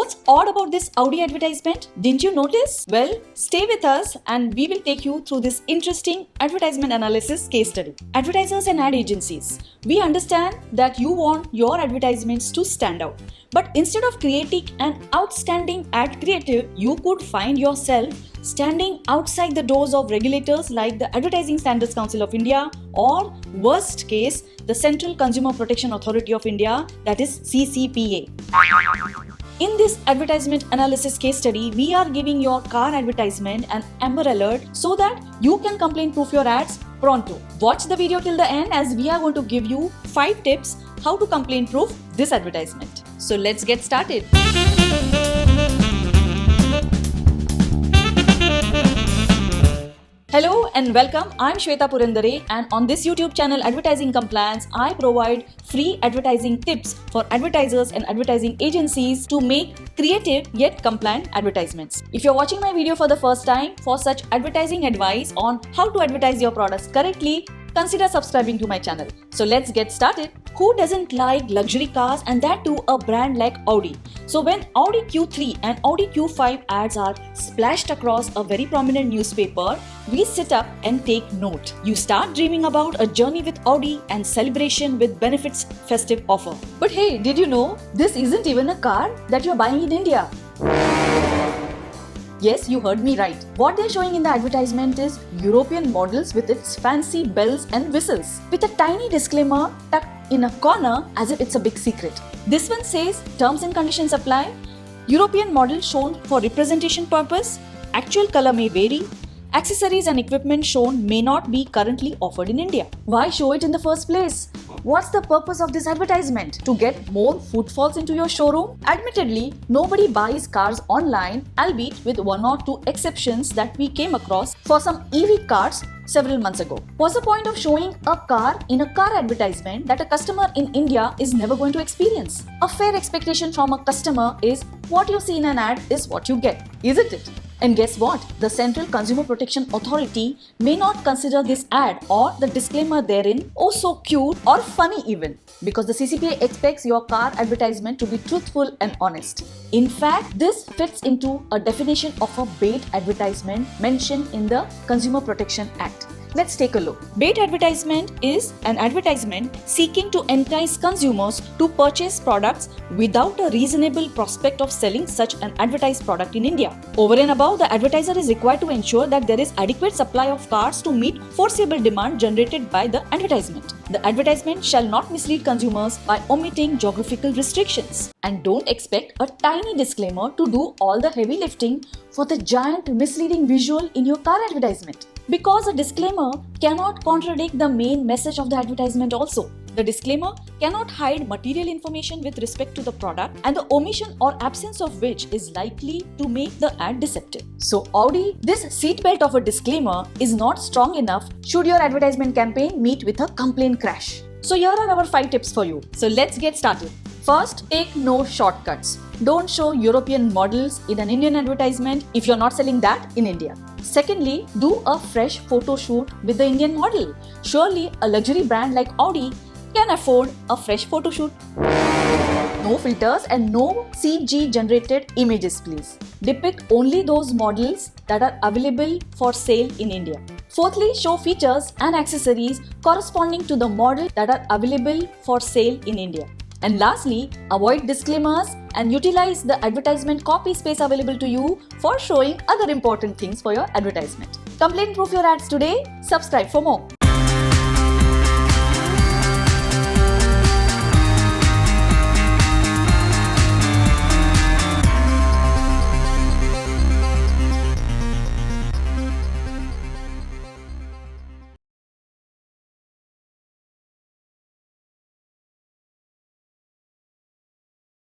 What's odd about this Audi advertisement? Didn't you notice? Well, stay with us and we will take you through this interesting advertisement analysis case study. Advertisers and ad agencies. We understand that you want your advertisements to stand out. But instead of creating an outstanding ad creative, you could find yourself standing outside the doors of regulators like the Advertising Standards Council of India or, worst case, the Central Consumer Protection Authority of India, that is CCPA. In this advertisement analysis case study, we are giving your car advertisement an Amber Alert so that you can complaint proof your ads pronto. Watch the video till the end as we are going to give you 5 tips how to complaint proof this advertisement. So let's get started. Hello and welcome. I'm Shweta Purandare, and on this YouTube channel Advertising Compliance, I provide free advertising tips for advertisers and advertising agencies to make creative yet compliant advertisements. If you're watching my video for the first time, for such advertising advice on how to advertise your products correctly, consider subscribing to my channel. So let's get started. Who doesn't like luxury cars, and that too a brand like Audi? So when Audi Q3 and Audi Q5 ads are splashed across a very prominent newspaper, we sit up and take note. You start dreaming about a journey with Audi and celebration with benefits festive offer. But hey, did you know this isn't even a car that you're buying in India? Yes, you heard me right. What they're showing in the advertisement is European models with its fancy bells and whistles, with a tiny disclaimer tucked in a corner as if it's a big secret. This one says terms and conditions apply. European model shown for representation purpose. Actual color may vary. Accessories and equipment shown may not be currently offered in India. Why show it in the first place? What's the purpose of this advertisement? To get more footfalls into your showroom? Admittedly, nobody buys cars online, albeit with 1 or 2 exceptions that we came across for some EV cars several months ago. What's the point of showing a car in a car advertisement that a customer in India is never going to experience? A fair expectation from a customer is what you see in an ad is what you get, isn't it? And guess what? The Central Consumer Protection Authority may not consider this ad or the disclaimer therein oh so cute or funny even, because the CCPA expects your car advertisement to be truthful and honest. In fact, this fits into a definition of a bait advertisement mentioned in the Consumer Protection Act. Let's take a look. Bait advertisement is an advertisement seeking to entice consumers to purchase products without a reasonable prospect of selling such an advertised product in India. Over and above, the advertiser is required to ensure that there is adequate supply of cars to meet foreseeable demand generated by the advertisement. The advertisement shall not mislead consumers by omitting geographical restrictions. And don't expect a tiny disclaimer to do all the heavy lifting for the giant misleading visual in your car advertisement. Because a disclaimer cannot contradict the main message of the advertisement also. The disclaimer cannot hide material information with respect to the product, and the omission or absence of which is likely to make the ad deceptive. So Audi, this seatbelt of a disclaimer is not strong enough should your advertisement campaign meet with a complaint crash. So here are our 5 tips for you. So let's get started. First, take no shortcuts. Don't show European models in an Indian advertisement if you're not selling that in India. Secondly, do a fresh photo shoot with the Indian model. Surely a luxury brand like Audi can afford a fresh photo shoot. No filters and no CG generated images, please. Depict only those models that are available for sale in India. Fourthly, show features and accessories corresponding to the model that are available for sale in India. And lastly, avoid disclaimers and utilize the advertisement copy space available to you for showing other important things for your advertisement. Complaint proof your ads today. Subscribe for more.